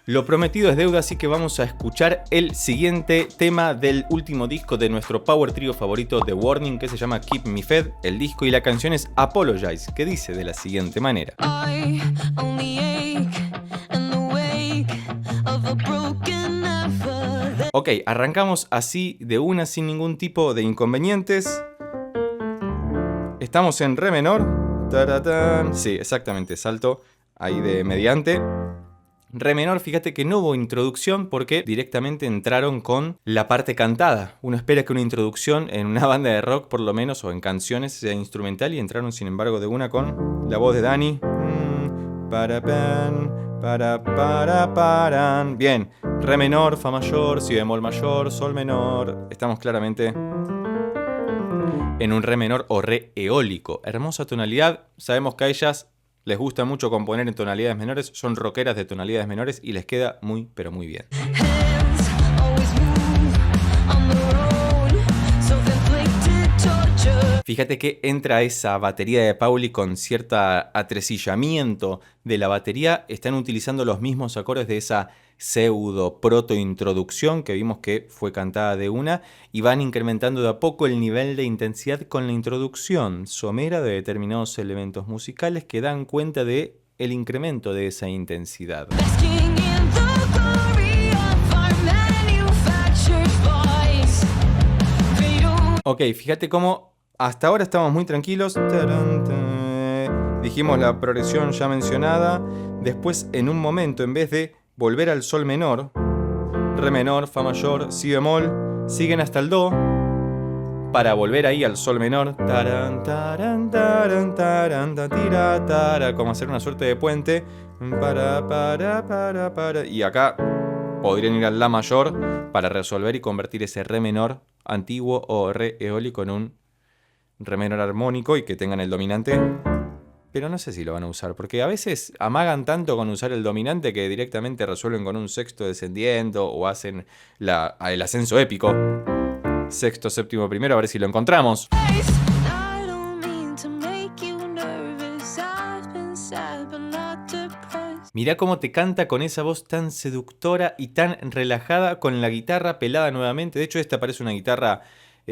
Lo prometido es deuda, así que vamos a escuchar el siguiente tema del último disco de nuestro power trio favorito, The Warning, que se llama Keep Me Fed. El disco y la canción es Apologize, que dice de la siguiente manera. Ok, arrancamos así de una sin ningún tipo de inconvenientes. Estamos en re menor. ¡Taratán! Sí, exactamente, salto ahí de mediante. Re menor, fíjate que no hubo introducción porque directamente entraron con la parte cantada. Uno espera que una introducción en una banda de rock, por lo menos, o en canciones, sea instrumental, y entraron sin embargo de una con la voz de Dani. Bien, re menor, fa mayor, si bemol mayor, sol menor. Estamos claramente en un re menor o re eólico. Hermosa tonalidad. Sabemos que a ellas les gusta mucho componer en tonalidades menores. Son rockeras de tonalidades menores y les queda muy, pero muy bien. Fíjate que entra esa batería de Pauli con cierto atresillamiento de la batería. Están utilizando los mismos acordes de esa pseudo proto-introducción que vimos que fue cantada de una, y van incrementando de a poco el nivel de intensidad con la introducción somera de determinados elementos musicales que dan cuenta de el incremento de esa intensidad. Ok, fíjate cómo hasta ahora estamos muy tranquilos. Dijimos la progresión ya mencionada. Después, en un momento, en vez de volver al sol menor, re menor, fa mayor, si bemol, siguen hasta el do para volver ahí al sol menor. Como hacer una suerte de puente. Y acá podrían ir al la mayor para resolver y convertir ese re menor antiguo o re eólico en un re menor armónico y que tengan el dominante. Pero no sé si lo van a usar, porque a veces amagan tanto con usar el dominante que directamente resuelven con un sexto descendiendo o hacen el ascenso épico. Sexto, séptimo, primero, a ver si lo encontramos. Mirá cómo te canta con esa voz tan seductora y tan relajada, con la guitarra pelada nuevamente. De hecho, esta parece una guitarra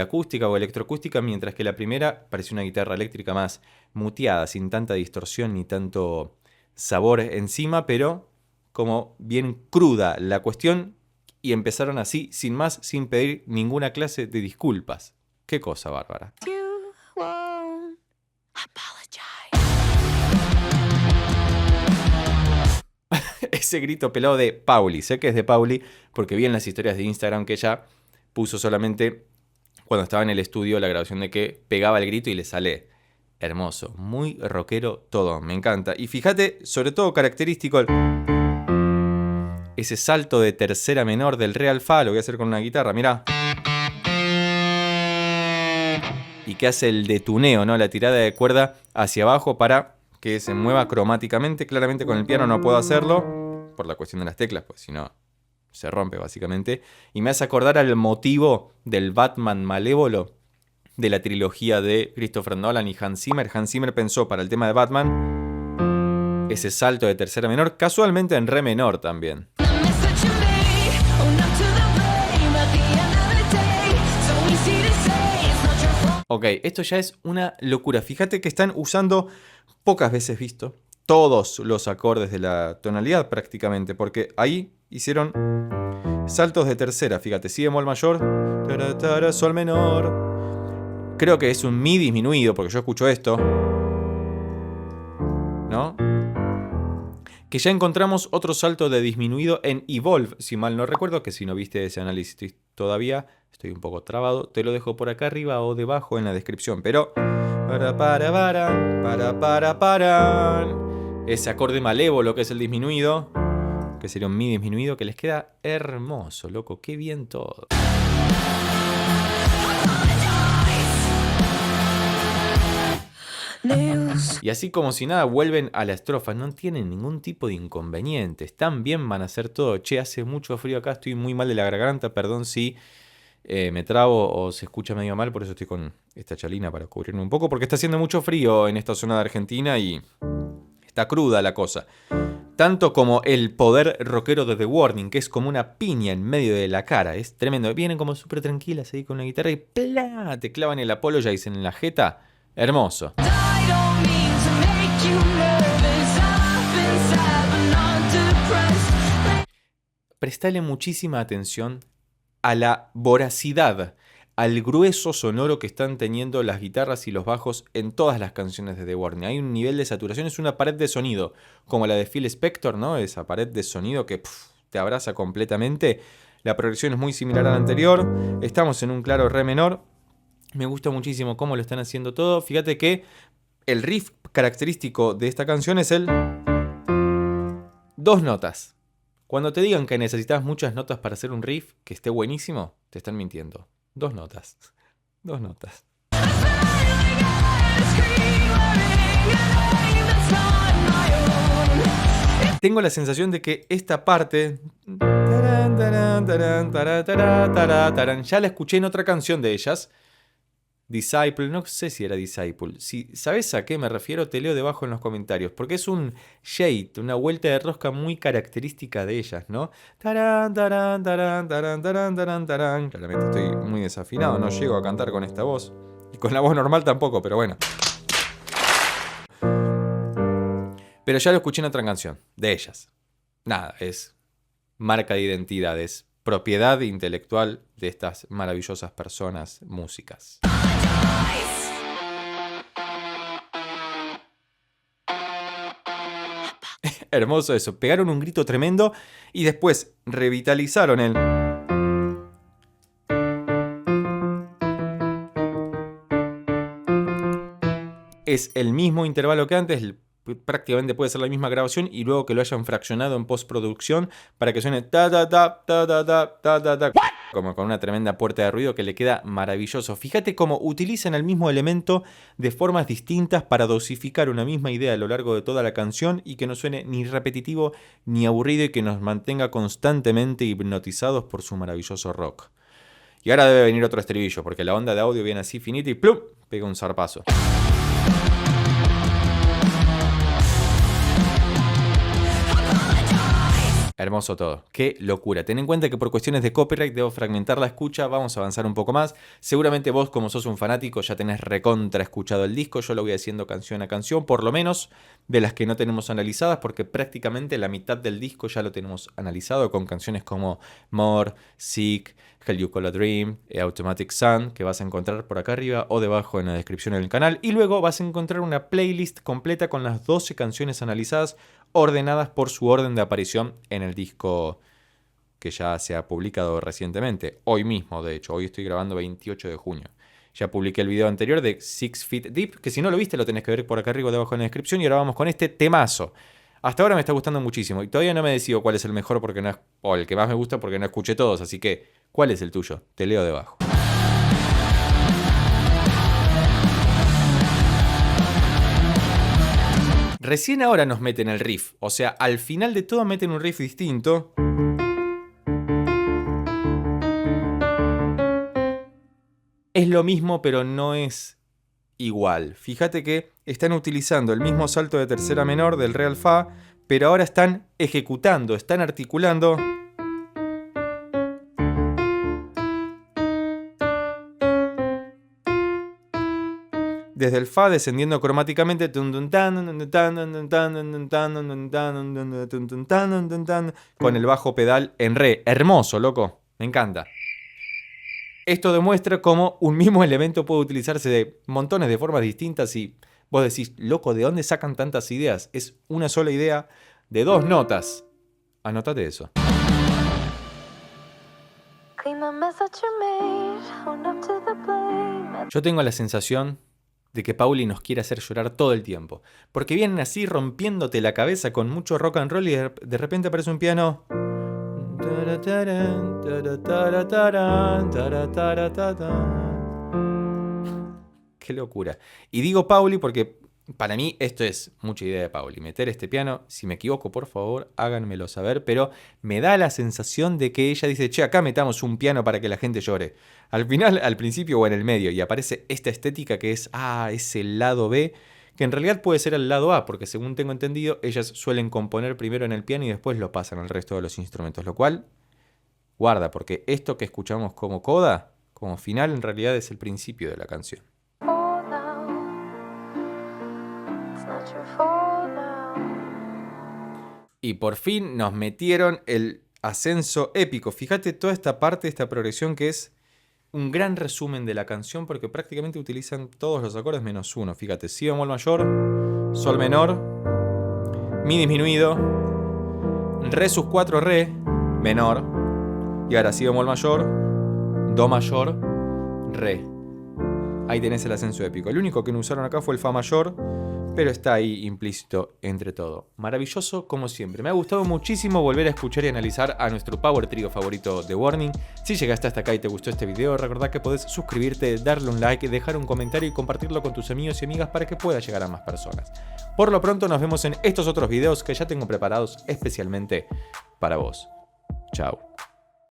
acústica o electroacústica, mientras que la primera parece una guitarra eléctrica más muteada, sin tanta distorsión ni tanto sabor encima, pero como bien cruda la cuestión, y empezaron así, sin más, sin pedir ninguna clase de disculpas. Qué cosa bárbara. Ese grito pelado de Pauli, sé que es de Pauli porque vi en las historias de Instagram que ella puso solamente cuando estaba en el estudio la grabación de que pegaba el grito y le sale hermoso, muy rockero todo, me encanta. Y fíjate, sobre todo característico ese salto de tercera menor del re al fa, lo voy a hacer con una guitarra, mirá. Y que hace el detuneo, ¿no? La tirada de cuerda hacia abajo para que se mueva cromáticamente. Claramente con el piano no puedo hacerlo por la cuestión de las teclas, pues si no se rompe básicamente. Y me hace acordar al motivo del Batman malévolo de la trilogía de Christopher Nolan y Hans Zimmer. Hans Zimmer pensó para el tema de Batman ese salto de tercera menor, casualmente en re menor también. Ok, esto ya es una locura. Fíjate que están usando, pocas veces visto, todos los acordes de la tonalidad prácticamente, porque ahí hicieron saltos de tercera. Fíjate, si bemol mayor, sol menor. Creo que es un mi disminuido, porque yo escucho esto, ¿no? Que ya encontramos otro salto de disminuido en Evolve, si mal no recuerdo, que si no viste ese análisis todavía, estoy un poco trabado, te lo dejo por acá arriba o debajo en la descripción, pero ese acorde malévolo que es el disminuido, que sería un mi disminuido, que les queda hermoso, loco, qué bien todo. Y así como si nada vuelven a la estrofa, no tienen ningún tipo de inconvenientes, tan bien van a hacer todo. Che, hace mucho frío acá, estoy muy mal de la garganta, perdón si me trabo o se escucha medio mal, por eso estoy con esta chalina para cubrirme un poco, porque está haciendo mucho frío en esta zona de Argentina y está cruda la cosa. Tanto como el poder rockero de The Warning, que es como una piña en medio de la cara. Es tremendo. Vienen como súper tranquilas ahí con la guitarra y ¡plá! Te clavan el Apologize en la jeta. Hermoso. Prestale muchísima atención a la voracidad, al grueso sonoro que están teniendo las guitarras y los bajos en todas las canciones de The Warning. Hay un nivel de saturación, es una pared de sonido, como la de Phil Spector, ¿no? Esa pared de sonido que te abraza completamente. La progresión es muy similar a la anterior. Estamos en un claro re menor. Me gusta muchísimo cómo lo están haciendo todo. Fíjate que el riff característico de esta canción es el 2 notas. Cuando te digan que necesitas muchas notas para hacer un riff que esté buenísimo, te están mintiendo. 2 notas. 2 notas. Tengo la sensación de que esta parte ya la escuché en otra canción de ellas. Disciple, no sé si era Disciple. Si sabes a qué me refiero, te leo debajo en los comentarios. Porque es un shade, una vuelta de rosca muy característica de ellas, ¿no? Claramente estoy muy desafinado, no llego a cantar con esta voz. Y con la voz normal tampoco, pero bueno. Pero ya lo escuché en otra canción, de ellas. Nada, es marca de identidad, es propiedad intelectual de estas maravillosas personas músicas. Hermoso eso, pegaron un grito tremendo y después revitalizaron el... Es el mismo intervalo que antes, prácticamente puede ser la misma grabación y luego que lo hayan fraccionado en postproducción para que suene ta ta ta ta ta ta ta ta ta, como con una tremenda puerta de ruido que le queda maravilloso. Fíjate cómo utilizan el mismo elemento de formas distintas para dosificar una misma idea a lo largo de toda la canción y que no suene ni repetitivo ni aburrido y que nos mantenga constantemente hipnotizados por su maravilloso rock. Y ahora debe venir otro estribillo porque la onda de audio viene así finita y ¡plum! Pega un zarpazo. Hermoso todo. Qué locura. Ten en cuenta que por cuestiones de copyright debo fragmentar la escucha. Vamos a avanzar un poco más. Seguramente vos, como sos un fanático, ya tenés recontra escuchado el disco. Yo lo voy haciendo canción a canción, por lo menos de las que no tenemos analizadas, porque prácticamente la mitad del disco ya lo tenemos analizado con canciones como More, Sick, Hell You Call a Dream, Automatic Sun, que vas a encontrar por acá arriba o debajo en la descripción del canal. Y luego vas a encontrar una playlist completa con las 12 canciones analizadas, ordenadas por su orden de aparición en el disco que ya se ha publicado recientemente. Hoy mismo, de hecho. Hoy estoy grabando 28 de junio. Ya publiqué el video anterior de 6 Feet Deep, que si no lo viste lo tenés que ver por acá arriba debajo en la descripción. Y ahora vamos con este temazo. Hasta ahora me está gustando muchísimo y todavía no me decido cuál es el mejor porque no es, o el que más me gusta porque no escuché todos. Así que, ¿cuál es el tuyo? Te leo debajo. Recién ahora nos meten el riff, o sea, al final de todo meten un riff distinto. Es lo mismo, pero no es igual. Fíjate que están utilizando el mismo salto de tercera menor del re al fa, pero ahora están ejecutando, están articulando... Desde el fa descendiendo cromáticamente con el bajo pedal en re. Hermoso, loco. Me encanta. Esto demuestra cómo un mismo elemento puede utilizarse de montones de formas distintas y vos decís, loco, ¿de dónde sacan tantas ideas? Es una sola idea de 2 notas. Anótate eso. Yo tengo la sensación de que Pauli nos quiere hacer llorar todo el tiempo. Porque vienen así rompiéndote la cabeza con mucho rock and roll y de repente aparece un piano. Qué locura. Y digo Pauli porque para mí esto es mucha idea de Pauli. Meter este piano, si me equivoco, por favor, háganmelo saber. Pero me da la sensación de que ella dice, che, acá metamos un piano para que la gente llore. Al final, al principio o en el medio. Y aparece esta estética que es, es el lado B, que en realidad puede ser el lado A, porque según tengo entendido, ellas suelen componer primero en el piano y después lo pasan al resto de los instrumentos, lo cual, guarda, porque esto que escuchamos como coda, como final, en realidad es el principio de la canción. Y por fin nos metieron el ascenso épico. Fíjate toda esta parte, esta progresión que es un gran resumen de la canción porque prácticamente utilizan todos los acordes menos uno. Fíjate, si bemol mayor, sol menor, mi disminuido, re sus 4 re menor y ahora si bemol mayor, do mayor, re. Ahí tenés el ascenso épico. El único que no usaron acá fue el fa mayor, pero está ahí implícito entre todo. Maravilloso como siempre. Me ha gustado muchísimo volver a escuchar y analizar a nuestro power trio favorito de Warning. Si llegaste hasta acá y te gustó este video, recordá que podés suscribirte, darle un like, dejar un comentario y compartirlo con tus amigos y amigas para que pueda llegar a más personas. Por lo pronto nos vemos en estos otros videos que ya tengo preparados especialmente para vos. Chao.